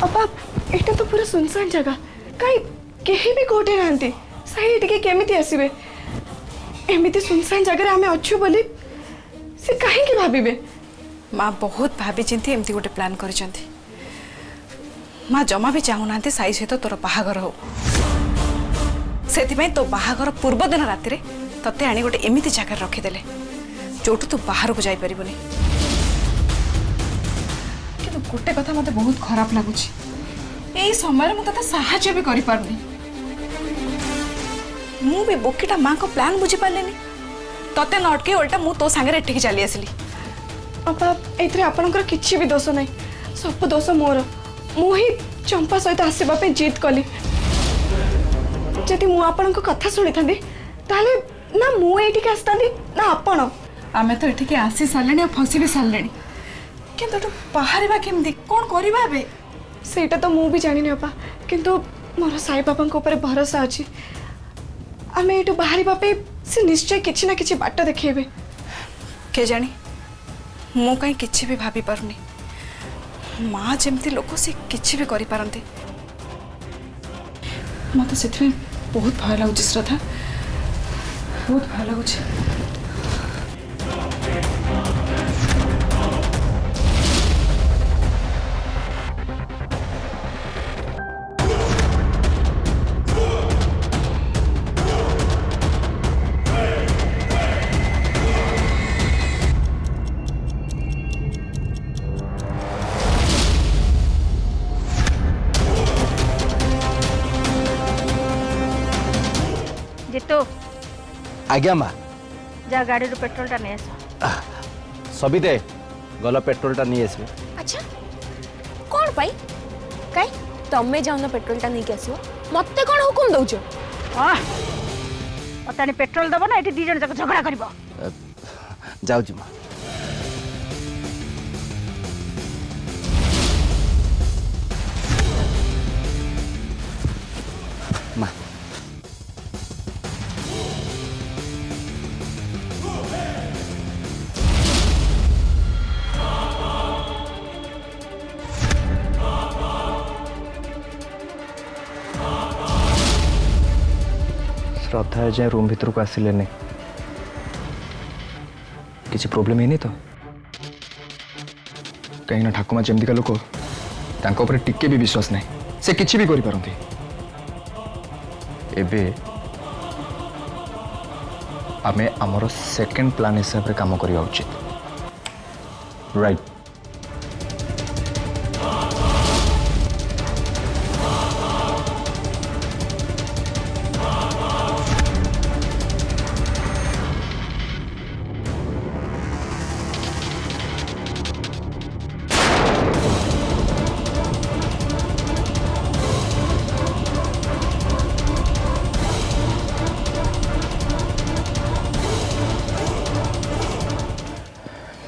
अपा एटा तो पूरा सुनसान जगह कहीं केही भी कोठे नांती साई टिके केमिति आसीबे एमिति सुनसान जगह आमे अच्छु बोली से काहे की भाबिबे। माँ बहुत भाभी चिंती एमती गोटे प्लान करिसंती। माँ जमा भी चाहूना साई सहित तोर बाहागर हो से तो बाहागर पूर्व दिन राति तते आनी गोटे एमिति जगह रखीदेले जोटू तू बाहर को जापर कि गोटे कथा मत बहुत खराब लगुच यही समय मुझे साहाଯ୍य भी कर पारनी मु भी बोकीटा माँ को प्लान बुझी पारे तते नटके उल्टा मु तो सांगे एठिकी चली आसली। अपा एथरे आपनकर किछि भी दोष नहीं सब दोष मोर मु ही चंपा सहित आसीबा पे जीत कली जदि मु आपनक कथा सुनी थांदी ताले ना मु एठी के आस्तांदी ना आपण आमे तो एठी के आसी सारलेनी फसी भी सारलेनी किंतु तो बाहर बा केमदी कोन करबा बे सेटा तो मु भी जानि नै अपा किंतु मोर साई बाबा को ऊपर भरोसा अछि आमे एटू बाहर बापे से निश्चय किछि ना किछि बाट देखेबे के जानी मु कहीं किछि भी भाभी पारुनी माँ जमती लोक से किछि भी करि पारंती मत से बहुत भय लगुच श्रद्धा बहुत भय लगुच। जितु आज्ञा माँ जा गाड़ी रो पेट्रोल टा नहीं आस सबिते गल पेट्रोल टा नहीं आसबे। अच्छा कौन पाई काई तमे जाउन पेट्रोल टा नहीं के आसो मते कौन हुकुम दउचो अतानी पेट्रोल दबो ना एठी दी जन जक झगड़ा करबो जाऊ जी माँ माँ श्रद्धा जाए रूम भीतर को आसिले नहीं किसी प्रोब्लेम है तो कहीं ठाकुमा जमती लोक टिके भी विश्वास नहीं से किसी भी करि पारंती एबे आमे आमर सेकेंड प्लान हिसाब रे काम करिया उचित राइट।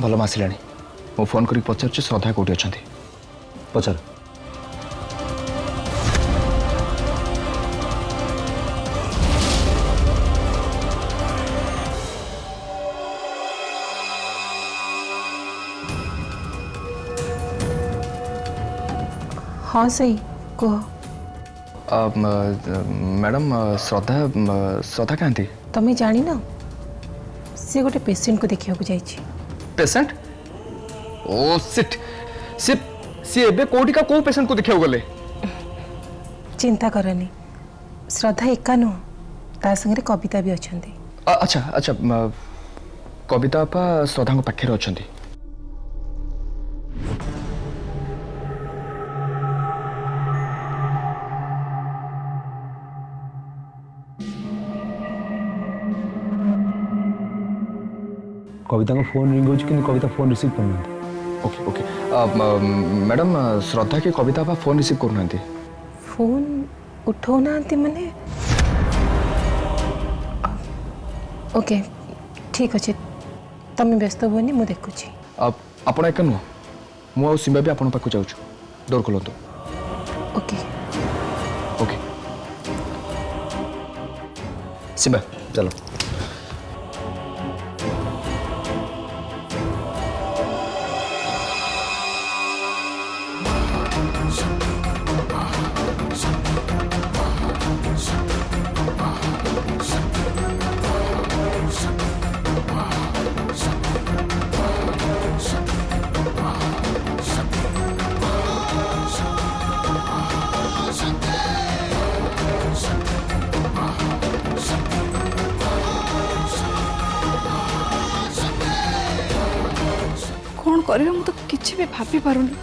भल आसिला मो फोन करी पचार श्रद्धा कौटी अच्छा पचार हाँ सही कह मैडम श्रद्धा श्रद्धा कहाँ तमें जानी ना सी गोटे पेशेंट को देखा जाइए पेशेंट ओ सिट सी सी एबे कोठी का को पेशेंट को देखियो गले चिंता करनी श्रद्धा एका नु ता संगे कविता भी अछंती अच्छा अच्छा कविता आपा श्रद्धा को पाखे अछंती कविता को फोन रिंग होची कि कविता फोन रिसीव करना। ओके ओके मैडम श्रद्धा की कविता आपा फोन रिसीव करना फोन उठो ना माने ओके ठीक अच्छे तमें व्यस्त हुए मुझे देखुची आपण एक नुह मु सिंबा भी आपण पाखु जाऊँ डोर खोलतु ओके ओके सिंबा चलो କରିବା ମୁଁ ତ କିଛି ବି ଭାବି ପାରୁନି।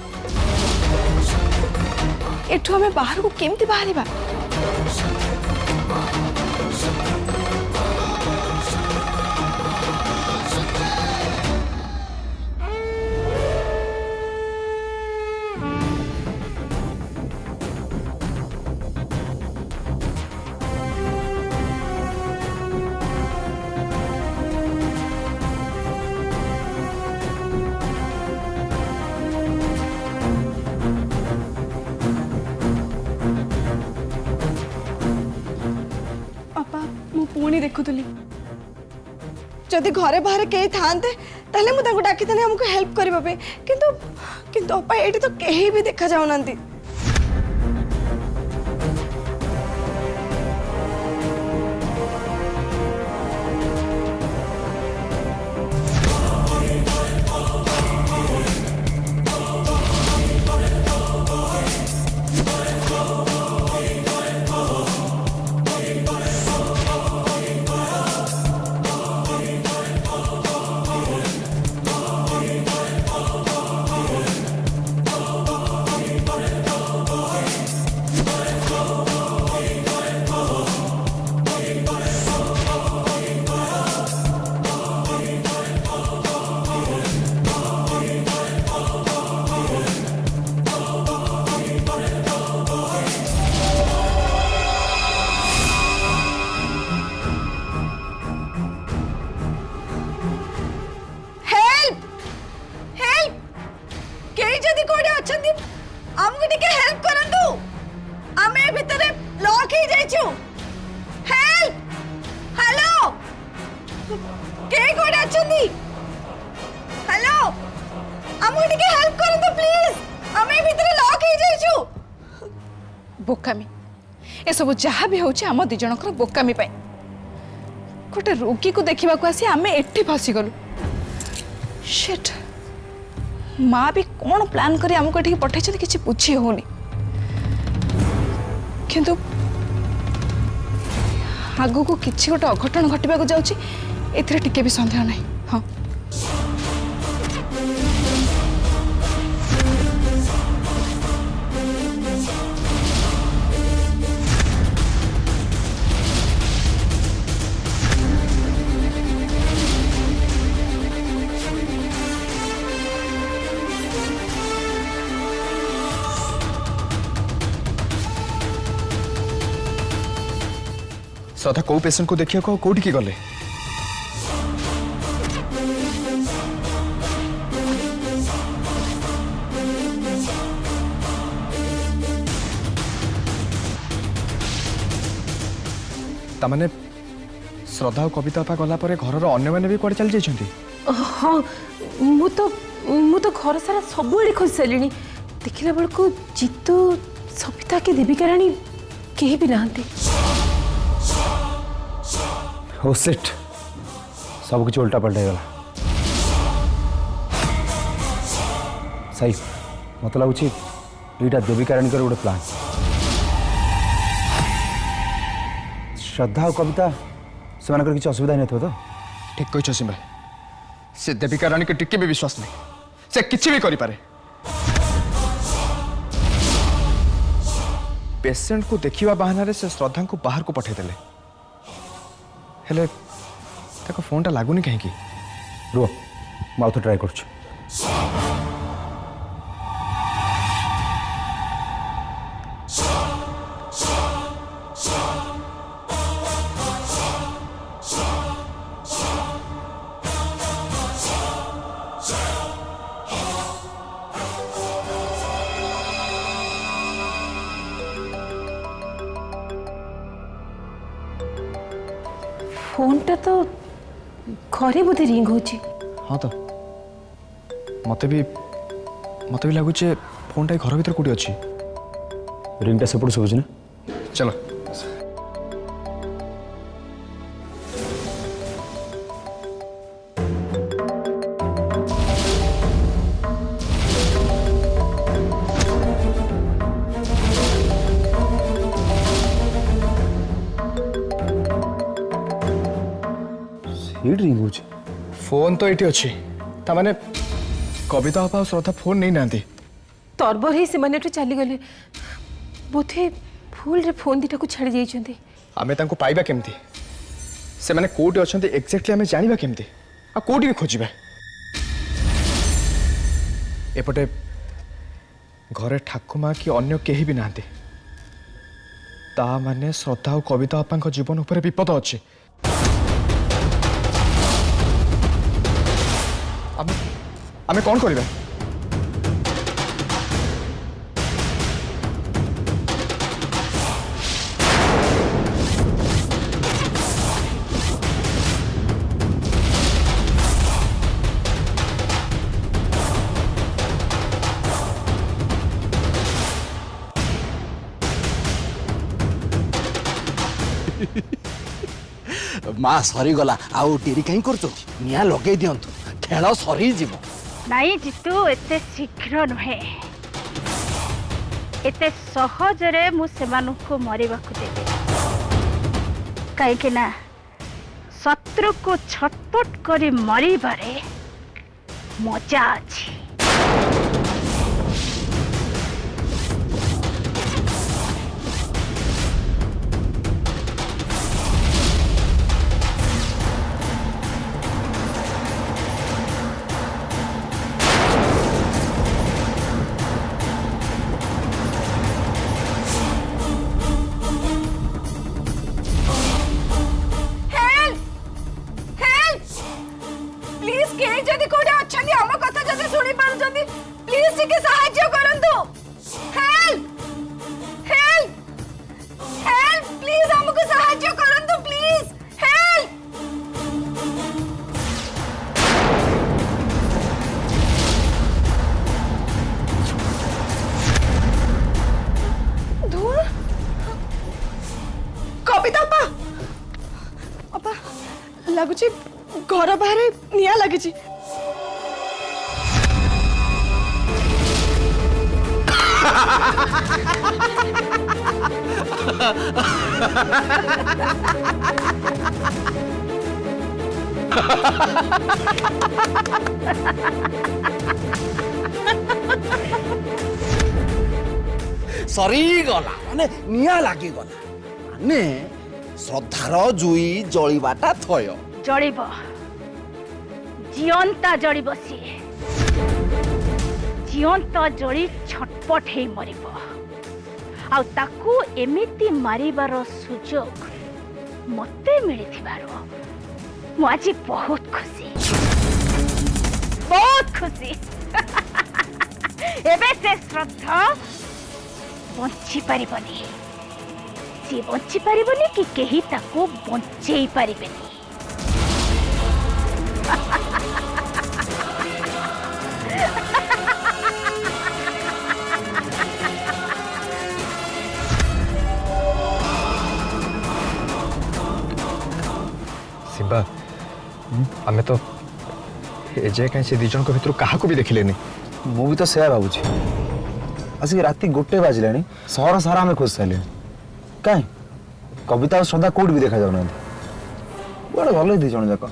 ଏଠୁ ଆମେ ବାହାରକୁ କେମିତି ବାହାରିବା? अपा मु पुणी देखुली जदि घरे बाहर कहीं थांते ताहले मु तांको डाकी थाने हमको हेल्प करबा पे किंतु किंतु अपा एठी तो कहीं भी देखा जाऊ नांती। बोकामी ए सब जहाँ भी होची आम दिजन बोकामी पाई गोटे रोगी को देखा आसी आम एठी फसी गलु। शिट माँ भी कौन प्लान करी आमको एठी पठे किसी बुझी होनी किंतु आगु को किसी गोटे अघटन घटवा जाऊँगी एथिरे टिके भी संदेह नहीं। हाँ श्रद्धा को पेशेंट को देखिए कौटी की गले तामाने श्रद्धा और कविता पा गला पर घर अन्य मैंने भी कड़े चली जाइछंती। हाँ मु तो घर सारा सब खोज सारे देखला बेलू जीतू सविता के देविका राणी कहीं भी नहांती। ओ सेट सब कुछ उल्टा पलटा गला सही मत लगुच यहाँ देविका राणी गोटे प्लान श्रद्धा और कविता से किसी असुविधा नहीं तो ठीक कह सिंह भाई से देविका राणी के टिके भी विश्वास नहीं से किसी भी करें पेशेंट को देखा बहाना से श्रद्धा को बाहर को पठेदेले हेले ताको फोन टा लागुनी कहीं रुह मैं आउ ट्राए कर फोन टा तो घरे बोधे रिंग हो। हाँ तो मत भी लगुच फोन टा घर भीतर कौटी अच्छी रिंगटा सेपट शुभुच ना चलो रिंग हो फोन तो ये अच्छी ताने कविता बापा और श्रद्धा फोन नहीं नांती तरबर ही से माने चली गले बोधे भूल रे फोन दीटा को छाड़ी जाइछन्ती आमे तांको पाइबा केमती से माने कोठी अछन्ती एक्जेक्टली आमे जानिबा केमती आ कोठी खोजिबा एपटे घरे ठाकुमा कि अन्य केही भी नांती ता माने श्रद्धा और कविता बापा जीवन ऊपर विपद अच्छे आमे कौन करिबा माँ सरीगला आउ डेरी कहीं कर निआ लगे दिंतु खेल सरी जीव नहीं जितु एते शीघ्र नुहे एते सहजरे मु सेमानुको मरिबाकु देबे कहीं ना शत्रु को छटपट करी मरिबारे मजा अछि प्लीज के जदी कोडे अछंदी हम कथा जदी सुनी पारुचंदी प्लीज टिके सहाय्य करंतु हेल्प हेल्प हेल्प प्लीज हमको सहाय्य करंतु प्लीज हेल्प धुआ कविता अपा अपा लगुची घर बाहर निया लगी सरीगला माने निआ लागी गला माने श्रद्धार जुई जळीबाटा थय जड़ब जीवंता जड़ब सी जीवंता जड़ी छटपट हे मरिब आउ ताकू एमिति मारिबार सुजोग मते मिलिथिबारो मु आज बहुत खुशी एबे से श्रद्धा बंची पारिबनी सी बंची पारिबनी कि केही ताकू बंचेई पारिबेनी सिम्बा आमे तो एजे कहीं से दिजन को भितर काहा को भी देखिलेनी मु भी तो सेया भाबुची आसिक राति 1 बाजिलानी सहर सारा आमे खोज साइले काई कविता और श्रद्धा कोड भी देखा जाउना बड़ा भलो दी जण जाक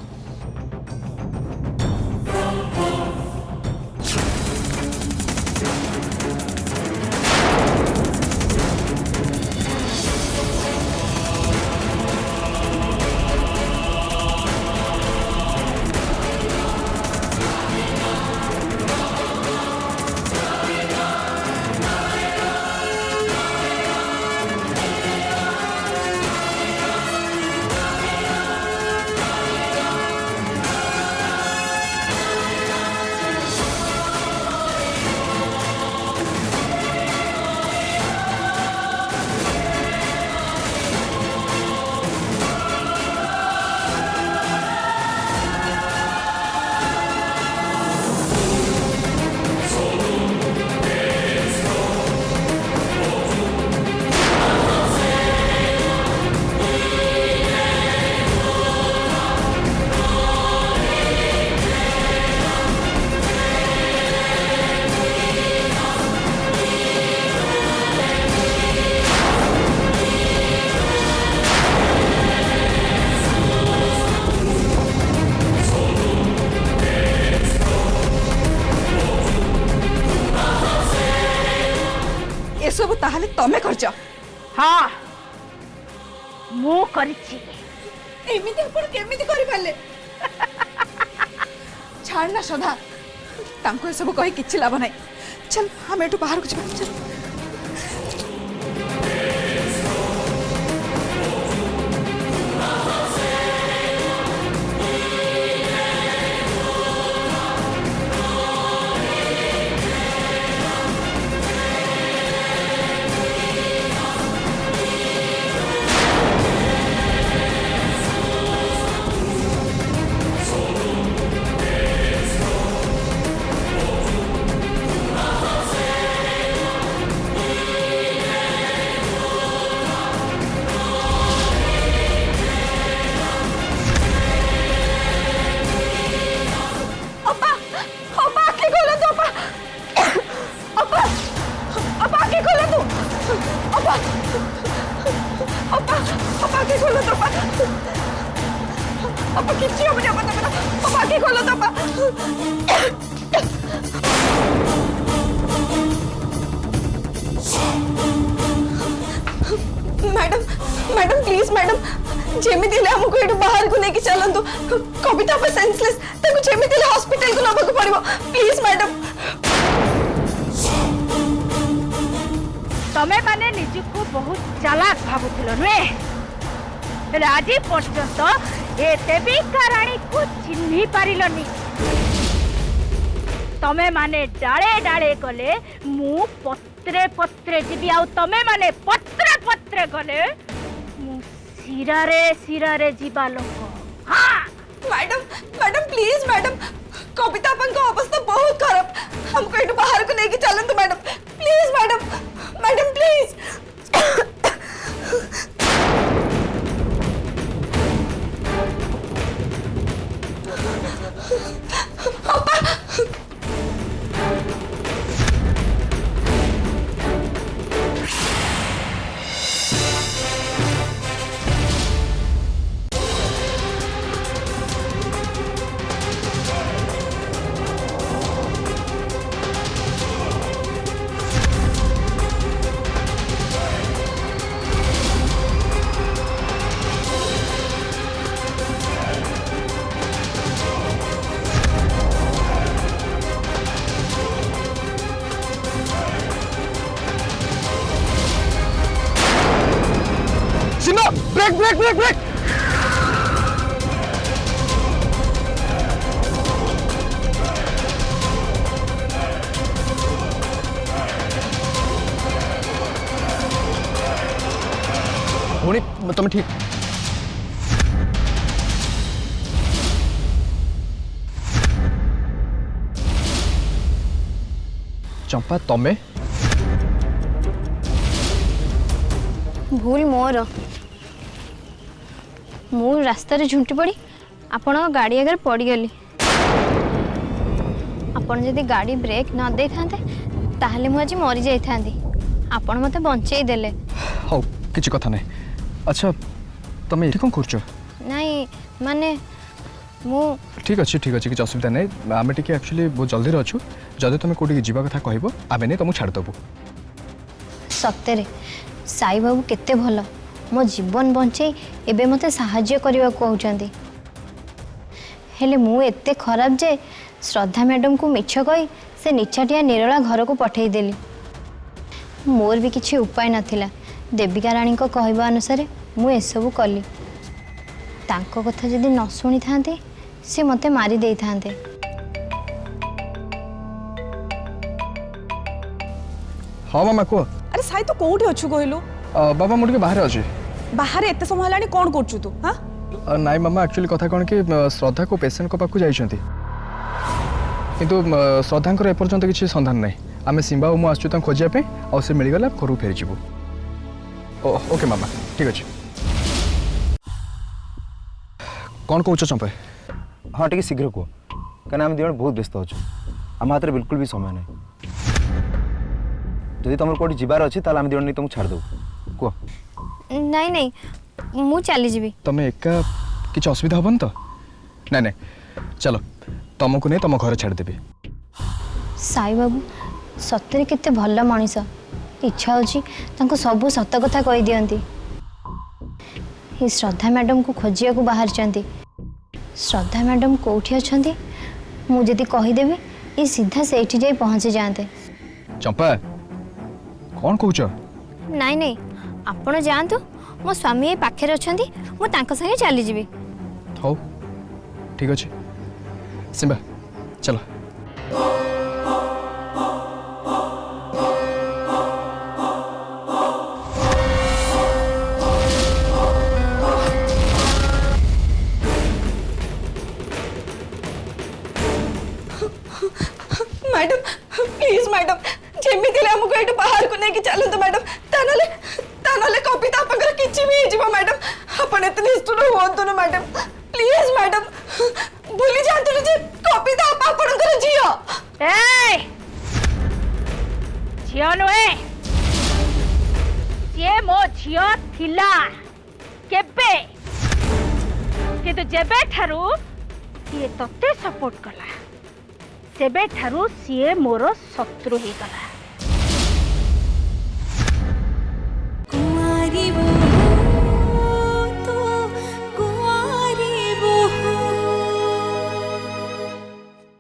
करछ हाँ मु करिछि एमिति आपण केमिति करि पाले छाड़ ना श्रद्धा तांको सब कहि किछि लाभ नाही चल हम एठू बाहर को जा चल मैडम मैडम प्लीज मैडम जेमिति ले हमको एठू बाहर को लेके चलंतु कविता पर सेंसलेस ताको जेमिति ले हॉस्पिटल को नबको पड़िबो प्लीज मैडम तमे माने निजुको बहुत चालाक भाबुथिलो नुए हेले आज पर्यंत ए देविका रानी को चिन्ही पारिलनी तमे माने डाले डाले गले मु पत्रे पत्रे जीवी आउ तमे माने पत्रे पत्रे गले मु सिरारे जीवा लोक हाँ madam madam please madam Kavita अपन को अवस्था बहुत खराब हमको एठू बाहर को लेके चलंतु madam please madam madam please Seema break break break break भौणी तुम ठीक चंपा तमें भूल मोर मु रास्तार झुंटी पड़ी आपण गाड़ी आगे पड़गली आपण जदि गाड़ी ब्रेक न दे थांते ताहले मु आज मरी जाई थांती आपण मते बंचेई देले हौ किछि कथा नै अच्छा तमे एठी कोन करछो नहीं माने मु ठीक अछि किछि असुविधा नै आमे टिके एक्चुअली बहुत जल्दी रे अछु जदि तमे कोठी जीवा कथा कहबो आमे नै तमु छाड़ दबो सत्य साई बाबू केते भल मो जीवन बंचई एबे मते साहाय्य करबा कहउचंती हेले मु एते खराब जे श्रद्धा मैडम को मिछ कही से निछाटिया निरला घर को पठेई देली मोर भी किछि उपाय नथिला देविका रानी को कहबा अनुसार मु एसबु कली तांको कथा जदि न सुनी थांते से मते मारी देई थांते हां मामा को अरे साई तो कोठी अछु कहलु बाबा मुझे बाहर अच्छे बाहर एते समय हलानी कोन करछु तू हां नाई मामा एक्चुअली कथा कौन कि श्रद्धा को पेसेंट को पाखु जाइछंती किंतु श्रद्धांकर एपर्यंत किसी संधान नहीं आम सिंबा और मुझे खोजा पे और से मिलगला घर फेरी जीवु ओके मामा ठीक अच्छे कौन कौच चंपा हाँ टे शीघ्र कह कहीं आम दिज बहुत व्यस्त अच्छे आम हाथ में बिल्कुल भी समय नहीं जदि तुम कौटी जीवार अच्छे ताल आम दिज नहीं तुमको छाड़ दो कह नहीं नहीं मु चली जीवी तमें एका किसी असुविधा हेन तो ना ना चलो तुमको नहीं तुम घर छाड़देवी साई बाबू सତରେ କେତେ ଭଲ ମଣିଷ इच्छा होची तांको सबू सत कथा कहि दियंती। ये श्रद्धा मैडम को खोजिया को बाहर चंती। श्रद्धा मैडम कोठी अछंती मु जदी कहिदेबी ये सीधा सेठी जाई पहुंची जाते। चंपा कौन कहूच? नाई नाई आपण जातु मो स्वामी ए पाखे अछंती मु तांको संगे चली जीवी। हो ठीक अच्छे सिम्बा चलो। मैडम प्लीज मैडम जेमिति हमको ये बाहर को लेके चलो तो मैडम तानले कविता आपनकर किछि भी जीवा मैडम आपण एत निष्ठुर होंतु न मैडम प्लीज मैडम भूली जातु जे कविता आपनकर जियो। ए झियो नुहे ये मो झियो थिला केबे किंतु जेबे ठारू ये तते सपोर्ट कला सेबे ठारू सीए मोर शत्रु ही गला। कुमारी